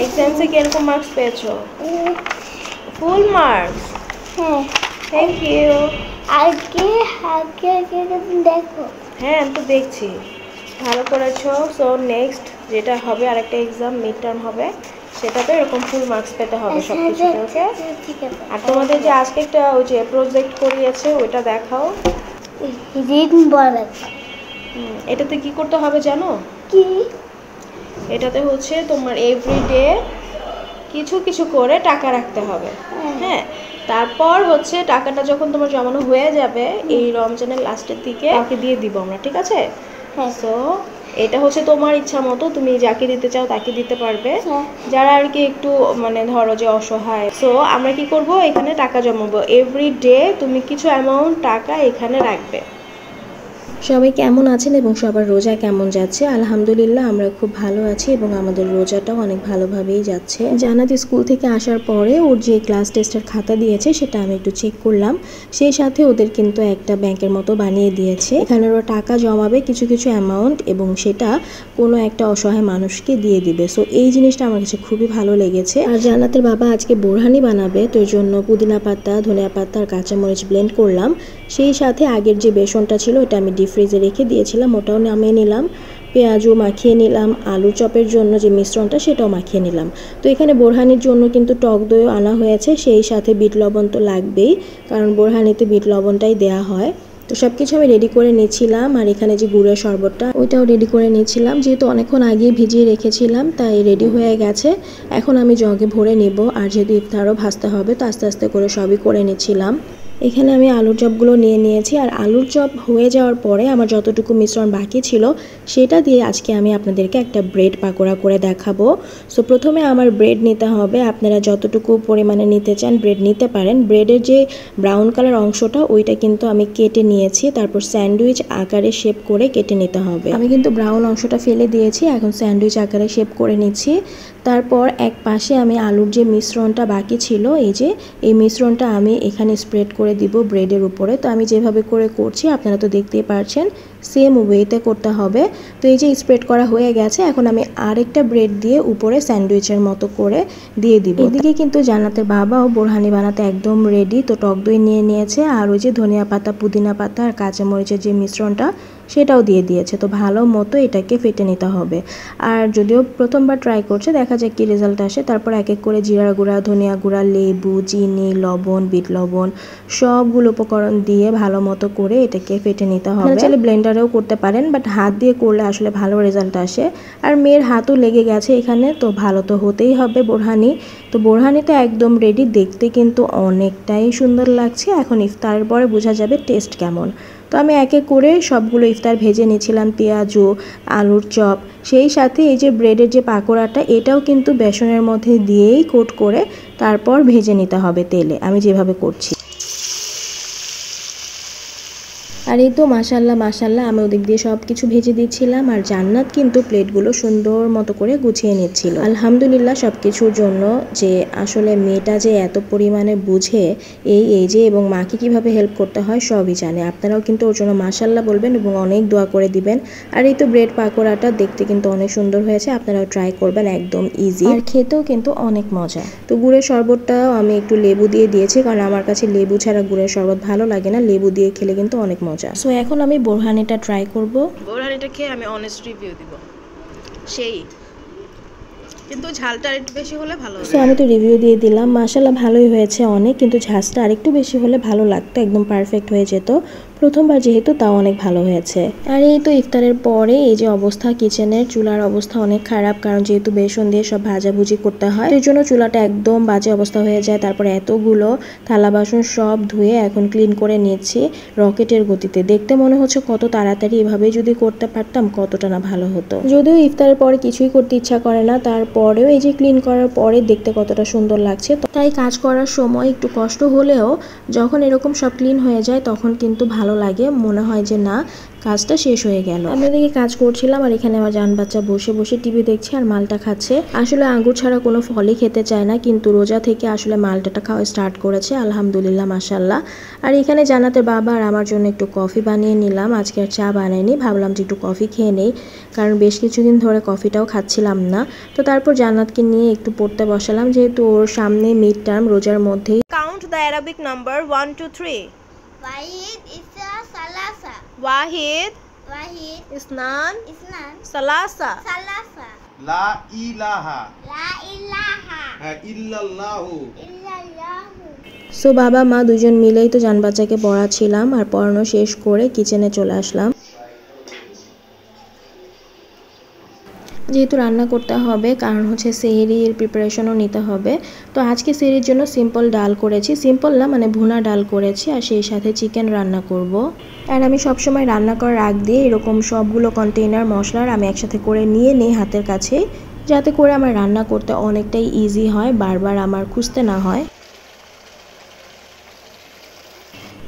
Exam থেকে এরকম marks পেয়েছো? Full marks. হ্যাঁ, থ্যাংক ইউ। আগে আগে আগে দেখো। হ্যাঁ, আমি তো দেখছি ভালো করেছো। সো নেক্সট যেটা হবে আরেকটা এক্সাম মিড টার্ম হবে, সেটাতে এরকম ফুল মার্কস পেতে হবে সব কিছুতে। ওকে? আর তোমাদের যে আজকে একটা ওই যে প্রজেক্ট করিয়েছে ওইটা দেখাও। এটাতে কি করতে হবে জানো? কি? এটাতে হচ্ছে তোমার এভরিডে কিছু কিছু করে টাকা রাখতে হবে। হ্যাঁ, তারপর হচ্ছে টাকাটা যখন তোমার জমানো হয়ে যাবে এই রমজানের লাস্টের দিকে কাউকে দিয়ে দিব আমরা, ঠিক আছে? সো এটা হচ্ছে তোমার ইচ্ছা মতো, তুমি যাকে দিতে চাও তাকে দিতে পারবে, যারা আর কি একটু মানে ধরো যে অসহায়। সো আমরা কি করব, এখানে টাকা জমাবো, এভরিডে তুমি কিছু অ্যামাউন্ট টাকা এখানে রাখবে। সবাই কেমন আছেন এবং সবার রোজা কেমন যাচ্ছে? আলহামদুলিল্লাহ আমরা খুব ভালো আছি এবং আমাদের রোজাটাও অনেক ভালোভাবেই যাচ্ছে। জান্নাত স্কুল থেকে আসার পরে ওর যে ক্লাস টেস্টের খাতা দিয়েছে সেটা আমি একটু চেক করলাম। সেই সাথে ওদের কিন্তু একটা ব্যাংকের মতো বানিয়ে দিয়েছে, এখানে ওরা টাকা জমাবে কিছু কিছু অ্যামাউন্ট এবং সেটা কোনো একটা অসহায় মানুষকে দিয়ে দিবে। সো এই জিনিসটা আমার কাছে খুবই ভালো লেগেছে। আর জান্নাতের বাবা আজকে বোরহানি বানাবে, তো এর জন্য পুদিনা পাতা, ধনিয়া পাতা আর কাঁচামরিচ ব্লেন্ড করলাম। সেই সাথে আগের যে বেসনটা ছিল ওটা আমি ডিপ ফ্রিজে রেখে দিয়েছিলাম, ওটাও নামিয়ে নিলাম। পেঁয়াজও মাখিয়ে নিলাম, আলু চপের জন্য যে মিশ্রণটা সেটাও মাখিয়ে নিলাম। তো এখানে বোরহানির জন্য কিন্তু টক দইও আনা হয়েছে, সেই সাথে বিট লবণ তো লাগবেই, কারণ বোরহানিতে বিট লবণটাই দেওয়া হয়। তো সব কিছু আমি রেডি করে নিয়েছিলাম। আর এখানে যে গুড়ের শরবতটা ওইটাও রেডি করে নিয়েছিলাম, যেহেতু অনেকক্ষণ আগে ভিজিয়ে রেখেছিলাম তাই রেডি হয়ে গেছে। এখন আমি জগে ভরে নেব, আর যেহেতু ইফতারও ভাজতে হবে তো আস্তে আস্তে করে সবই করে নিচ্ছিলাম। এখানে আমি আলুর চপগুলো নিয়ে নিয়েছি, আর আলুর চপ হয়ে যাওয়ার পরে আমার যতটুকু মিশ্রণ বাকি ছিল সেটা দিয়ে আজকে আমি আপনাদেরকে একটা ব্রেড পাকোড়া করে দেখাবো। সো প্রথমে আমার ব্রেড নিতে হবে, আপনারা যতটুকু পরিমাণে নিতে চান ব্রেড নিতে পারেন। ব্রেডের যে ব্রাউন কালার অংশটা ওইটা কিন্তু আমি কেটে নিয়েছি, তারপর স্যান্ডউইচ আকারে শেপ করে কেটে নিতে হবে। আমি কিন্তু ব্রাউন অংশটা ফেলে দিয়েছি, এখন স্যান্ডউইচ আকারে শেপ করে নিচ্ছি। তারপর এক পাশে আমি আলুর যে মিশ্রণটা বাকি ছিল এই মিশ্রণটা আমি এখানে স্প্রেড করে দিব ব্রেডের উপরে। তো আমি যেভাবে করে করছি আপনারা তো দেখতেই পারছেন, সেম ওয়েতে করতে হবে। তো এই যে স্প্রেড করা হয়ে গেছে, এখন আমি আরেকটা ব্রেড দিয়ে উপরে স্যান্ডউইচের মতো করে দিয়ে দিব। এদিকে কিন্তু জান্নাতের বাবাও বোরহানি বানাতে একদম রেডি। তো টক দই নিয়ে নিয়েছে, আর ওই যে ধনিয়া পাতা, পুদিনা পাতা আর কাঁচামরিচের যে মিশ্রণটা সেটাও দিয়ে দিয়েছে। তো ভালো মতো এটাকে ফেটে নিতে হবে। আর যদিও প্রথমবার ট্রাই করছে, দেখা যাক কি রেজাল্ট আসে। তারপর এক এক করে জিরা গুঁড়া, ধনিয়া গুঁড়া, লেবু, চিনি, লবণ, বিট লবণ সবগুলো উপকরণ দিয়ে ভালো মতো করে এটাকে ফেটে নিতে হবে। চাইলে ব্লেন্ডারেও করতে পারেন, বাট হাত দিয়ে করলে আসলে ভালো রেজাল্ট আসে। আর মেয়ের হাতও লেগে গেছে এখানে, তো ভালো তো হতেই হবে বোরহানি। তো বোরহানি তো একদম রেডি, দেখতে কিন্তু অনেকটাই সুন্দর লাগছে। এখন ইফতারের পরে বোঝা যাবে টেস্ট কেমন। তো আমি এক এক করে সবগুলো ইফতার ভেজে নিয়েছিলাম, পেঁয়াজু, আলুর চপ, সেই সাথে এই যে ব্রেডের যে পাকোড়াটা এটাও কিন্তু বেসনের মধ্যে দিয়েই কোট করে তারপর ভেজে নিতে হবে তেলে, আমি যেভাবে করছি। আর এই তো মাশাল্লাহ মাশাল্লাহ আমি ওদিক দিয়ে সব কিছু ভেজে দিচ্ছিলাম, আর জান্নাত কিন্তু প্লেটগুলো সুন্দর মতো করে গুছিয়ে নিচ্ছিল। আলহামদুলিল্লাহ সব কিছুর জন্য, যে আসলে মেয়েটা যে এত পরিমাণে বুঝে এই যে, এবং মাকে কিভাবে হেল্প করতে হয় সবই জানে। আপনারাও কিন্তু ওর জন্য মাশাল্লাহ বলবেন এবং অনেক দোয়া করে দিবেন। আর এই তো ব্রেড পাকোড়াটা দেখতে কিন্তু অনেক সুন্দর হয়েছে, আপনারাও ট্রাই করবেন, একদম ইজি আর খেতেও কিন্তু অনেক মজা। তো গুড়ের শরবতটাও আমি একটু লেবু দিয়ে দিয়েছি, কারণ আমার কাছে লেবু ছাড়া গুড়ের শরবত ভালো লাগে না, লেবু দিয়ে খেলে কিন্তু অনেক মজা। সো এখন আমি বোরহানিটা ট্রাই করব। বোরহানিটা খেয়ে আমি অনেস্ট রিভিউ দিব, সেই কিন্তু ঝালটা একটু বেশি হলে ভালো হবে। সো আমি তো রিভিউ দিয়ে দিলাম, মাশাআল্লাহ ভালোই হয়েছে অনেক, কিন্তু ঝালটা আরেকটু বেশি হলে ভালো লাগতো, একদম পারফেক্ট হয়ে যেত। প্রথমবার যেহেতু তাও অনেক ভালো হয়েছে। আর এই তো ইফতারের পরে এই যে অবস্থা, কিচেনের চুলার অবস্থা অনেক খারাপ, কারণ যেহেতু বেসন দিয়ে সব ভাজাভুজি করতে হয়, এর জন্য চুলাটা একদম বাজে অবস্থা হয়ে যায়। তারপরে এতগুলো থালা বাসন সব ধুয়ে এখন ক্লিন করে নিচ্ছি রকেটের গতিতে। দেখতে মনে হচ্ছে কত তাড়াতাড়ি, এভাবেই যদি করতে পারতাম কতটা না ভালো হতো। যদিও ইফতারের পরে কিছুই করতে ইচ্ছা করে না, তারপরেও এই যে ক্লিন করার পরে দেখতে কতটা সুন্দর লাগছে। তাই কাজ করার সময় একটু কষ্ট হলেও যখন এরকম সব ক্লিন হয়ে যায় তখন কিন্তু ভালো ভালো লাগে, মনে হয় যে না কাজটা শেষ হয়ে গেল। আমি ওদিকে কাজ করছিলাম আর এখানে আমার জান বাচ্চা বসে বসে টিভি দেখছে আর মালটা খাচ্ছে। আসলে আঙ্গুর ছাড়া কোনো ফলই খেতে চায় না, কিন্তু রোজা থেকে আসলে মালটাটা খাওয়া স্টার্ট করেছে, আলহামদুলিল্লাহ মাশাআল্লাহ। আর এখানে জান্নাতের বাবা আর আমার জন্য একটু কফি বানিয়ে নিলাম। আজকে আর চা বানাইনি, ভাবলাম যে একটু কফি খেয়ে নেই, কারণ বেশ কিছুদিন ধরে কফিটাও খাচ্ছিলাম না। তো তারপর জান্নাতকে নিয়ে একটু পড়তে বসালাম, যেহেতু ওর সামনে মিড টার্ম রোজার মধ্যেই। Count the Arabic number 1 2 3। Wahid Isa Salasa. Wahid, Wahid ইসনান, Isnan সালাসা। Salasa. লা ইলাহা La ilaha ইল্লাল্লাহু। illallahu. সো বাবা মা দুজন মিলেই তো জান বাচ্চাকে পড়াচ্ছিলাম, আর পড়ানো শেষ করে কিচেনে চলে আসলাম। যেহেতু রান্না করতে হবে, কারণ হচ্ছে সেহরির প্রিপারেশনও নিতে হবে। তো আজকে সেহরির জন্য সিম্পল ডাল করেছি, সিম্পল না মানে ভুনা ডাল করেছি, আর সেই সাথে চিকেন রান্না করব। আর আমি সবসময় রান্না করার আগ দিয়ে এরকম সবগুলো কন্টেইনার মশলার আমি একসাথে করে নিয়ে নিই হাতের কাছে, যাতে করে আমার রান্না করতে অনেকটাই ইজি হয়, বারবার আমার খুঁজতে না হয়।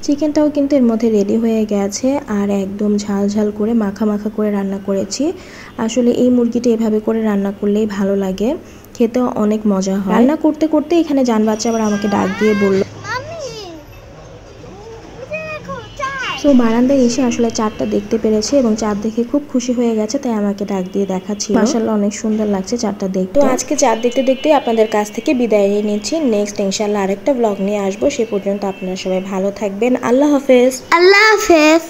চিকেনটাও কিন্তু এর মধ্যে রেডি হয়ে গেছে, আর একদম ঝাল ঝাল করে মাখা মাখা করে রান্না করেছি। আসলে এই মুরগিটা এভাবে করে রান্না করলেই ভালো লাগে, খেতেও অনেক মজা হয়। রান্না করতে করতে এখানে জান বাচ্চা আবার আমাকে ডাক দিয়ে বলল। Mami. দেখো চাই। তো বারান্দায় এসে আসলে চাঁদটা দেখতে পেরেছে এবং চাঁদ দেখে খুব খুশি হয়ে গেছে, তাই আমাকে ডাক দিয়ে দেখাচ্ছিল। মাশাআল্লাহ অনেক সুন্দর লাগছে চাঁদটা দেখতে। তো আজকে চাঁদ দেখতে দেখতে আপনাদের কাছ থেকে বিদায় নিচ্ছি। নেক্সট ইনশাআল্লাহ আরেকটা ব্লগ নিয়ে আসবো, সে পর্যন্ত আপনারা সবাই ভালো থাকবেন। আল্লাহ হাফেজ। আল্লাহ হাফেজ।